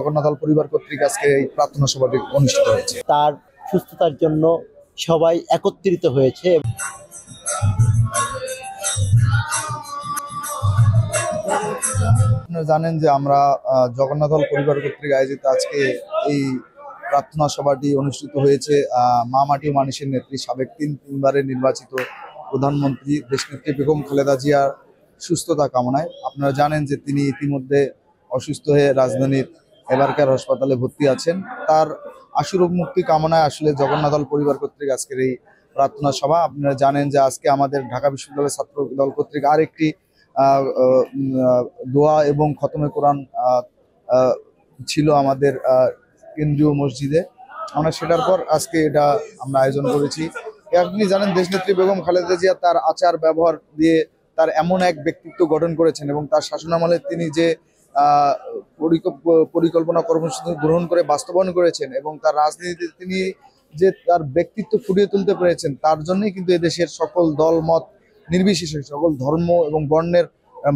জগন্নাথ পরিবার কর্তৃক আজকে এই প্রার্থনা সভাটি অনুষ্ঠিত হয়েছে। তার সুস্থতার জন্য সবাই একত্রিত হয়েছে। আপনারা জানেন যে আমরা জগন্নাথ পরিবার কর্তৃক আয়োজিত আজকে এই প্রার্থনা সভাটি অনুষ্ঠিত হয়েছে মা মাটি ও মানুষের নেত্রী, সাবেক তিনবারের নির্বাচিত প্রধানমন্ত্রী দেশনেত্রী বেগম খালেদা জিয়ার সুস্থতা কামনায়। আপনারা জানেন যে তিনি ইতিমধ্যে অসুস্থ হয়ে রাজধানীর এবারকার হাসপাতালে ভর্তি আছেন। তার আশুরোগ মুক্তি কামনায় আসলে জগন্নাথ পরিবার কর্তৃক আজকের এই প্রার্থনা সভা। আপনারা জানেন যে আজকে আমাদের ঢাকা বিশ্ববিদ্যালয়ের ছাত্র দল কর্তৃক আরেকটি দোয়া এবং খতমে কোরআন ছিল আমাদের কেন্দ্রীয় মসজিদে। আমরা সেটার পর আজকে এটা আমরা আয়োজন করেছি। আপনি জানেন দেশনেত্রী বেগম খালেদা জিয়া তার আচার ব্যবহার দিয়ে তার এমন এক ব্যক্তিত্ব গঠন করেছেন এবং তার শাসনামলে তিনি যে পরিকল্পনা কর্মসূচি গ্রহণ করে বাস্তবায়ন করেছেন এবং তার রাজনীতিতে তিনি যে তার ব্যক্তিত্ব ফুটিয়ে তুলতে পেরেছেন, তার জন্যই কিন্তু এদেশের সকল দল মত নির্বিশেষে সকল ধর্ম এবং বর্ণের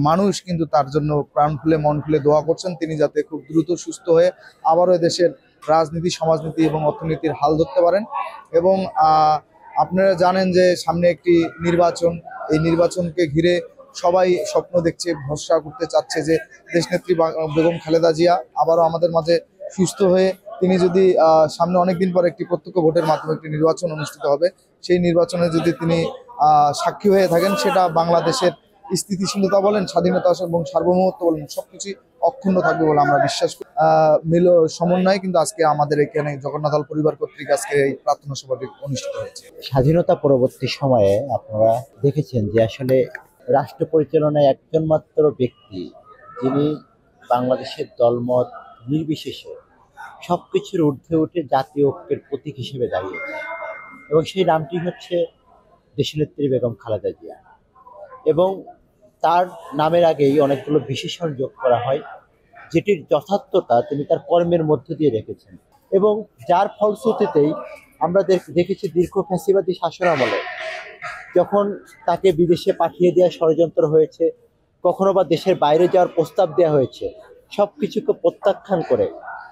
মানুষ কিন্তু তার জন্য প্রাণ খুলে মন খুলে দোয়া করছেন তিনি যাতে খুব দ্রুত সুস্থ হয়ে আবারও দেশের রাজনীতি, সমাজনীতি এবং অর্থনীতির হাল ধরতে পারেন। এবং আপনারা জানেন যে সামনে একটি নির্বাচন, এই নির্বাচনকে ঘিরে সবাই স্বপ্ন দেখছে, ভরসা করতে চাচ্ছে যে দেশনেত্রী বেগম খালেদা জিয়া আবারও আমাদের মাঝে সুস্থ হয়ে তিনি যদি সামনে অনেকদিন পর একটি প্রত্যক্ষ ভোটের মাধ্যমে একটি নির্বাচন অনুষ্ঠিত হবে, সেই নির্বাচনে যদি তিনি সাক্ষী হয়ে থাকেন, সেটা বাংলাদেশের স্থিতিশীলতা বলেন, স্বাধীনতা এবং সার্বভৌমত্ব বলেন সবকিছু অক্ষুণ্ণ থাকবে বলে আমরা বিশ্বাস করি। সমন্বয়ে কিন্তু আজকে আমাদের এখানে জগন্নাথ পরিবার কর্তৃক আজকে এই প্রার্থনা সভাটি অনুষ্ঠিত হয়েছে। স্বাধীনতা পরবর্তী সময়ে আপনারা দেখেছেন যে আসলে রাষ্ট্র পরিচালনায় একজন মাত্র ব্যক্তি যিনি বাংলাদেশের দলমত নির্বিশেষে সবকিছুর ঊর্ধ্বে উঠে জাতীয় ঐক্যের প্রতীক হিসেবে দাঁড়িয়েছে এবং সেই নামটি হচ্ছে দেশনেত্রী বেগম খালেদা জিয়া। এবং তার নামের আগেই অনেকগুলো বিশেষণ যোগ করা হয়, যেটির যথার্থতা তিনি তার কর্মের মধ্য দিয়ে রেখেছেন এবং যার ফলশ্রুতিতেই আমরা দেখেছি দীর্ঘ ফ্যাসিবাদী শাসন আমলে যখন তাকে বিদেশে পাঠিয়ে দেওয়ার ষড়যন্ত্র হয়েছে, কখনো বা দেশের বাইরে যাওয়ার প্রস্তাব দেওয়া হয়েছে, সব কিছুকে প্রত্যাখ্যান করে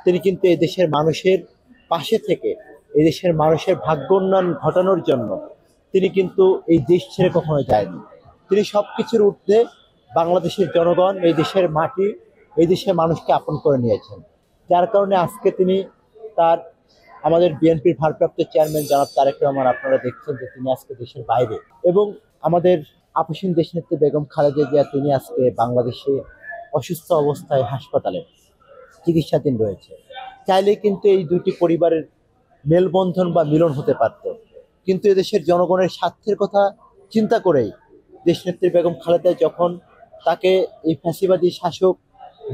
তিনি কিন্তু এই দেশের মানুষের পাশে থেকে এই দেশের মানুষের ভাগ্য উন্নয়ন ঘটানোর জন্য তিনি কিন্তু এই দেশ ছেড়ে কখনো যায়নি। তিনি সব কিছুর ঊর্ধ্বে বাংলাদেশের জনগণ, এই দেশের মাটি, এই দেশের মানুষকে আপন করে নিয়েছেন। যার কারণে আজকে তিনি তার আমাদের বিএনপির ভারপ্রাপ্ত চেয়ারম্যান জনাব তারেক রহমান, আপনারা দেখছেন যে তিনি আজকে দেশের বাইরে, এবং আমাদের আপসীন দেশনেত্রী বেগম খালেদা জিয়া তিনি আজকে বাংলাদেশে অসুস্থ অবস্থায় হাসপাতালে চিকিৎসাধীন রয়েছে। চাইলে কিন্তু এই দুটি পরিবারের মেলবন্ধন বা মিলন হতে পারত, কিন্তু এদেশের জনগণের স্বার্থের কথা চিন্তা করেই দেশনেত্রী বেগম খালেদা যখন তাকে এই ফ্যাসিবাদী শাসক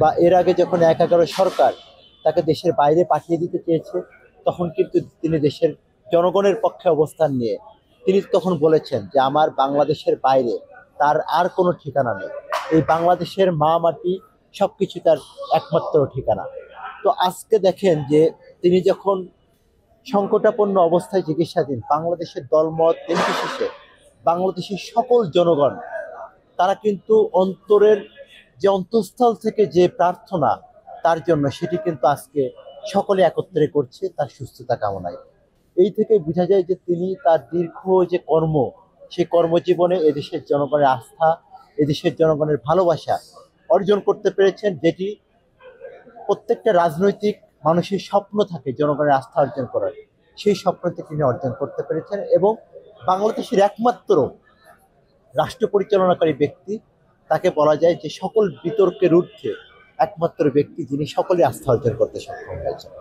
বা এর আগে যখন ১/১১ সরকার তাকে দেশের বাইরে পাঠিয়ে দিতে চেয়েছে, তখন কিন্তু তিনি দেশের জনগণের পক্ষে অবস্থান নিয়ে তিনি তখন বলেছেন যে আমার বাংলাদেশের বাইরে তার আর কোনো ঠিকানা নেই, এই বাংলাদেশের মা মাটি সবকিছু তার একমাত্র ঠিকানা। তো আজকে দেখেন যে তিনি যখন সংকটাপন্ন অবস্থায় চিকিৎসাধীন, বাংলাদেশের দলমত নির্বিশেষে বাংলাদেশের সকল জনগণ তারা কিন্তু অন্তরের যে অন্তঃস্থল থেকে যে প্রার্থনা তার জন্য, সেটি কিন্তু আজকে সকলে একত্রে করছে তার সুস্থতা কামনায়। এই থেকে বোঝা যায় যে তিনি তার দীর্ঘ যে কর্ম, সেই কর্মজীবনে এদেশের জনগণের আস্থা, এদেশের জনগণের ভালোবাসা অর্জন করতে পেরেছেন, যেটি প্রত্যেকটা রাজনৈতিক মানুষের স্বপ্ন থাকে জনগণের আস্থা অর্জন করার। সেই স্বপ্নটি তিনি অর্জন করতে পেরেছেন এবং বাংলাদেশের একমাত্র রাষ্ট্র পরিচালনাকারী ব্যক্তি, তাকে বলা যায় যে সকল বিতর্কের ঊর্ধ্বে একমাত্র ব্যক্তি যিনি সকলে আস্থা অর্জন করতে সক্ষম হয়েছেন।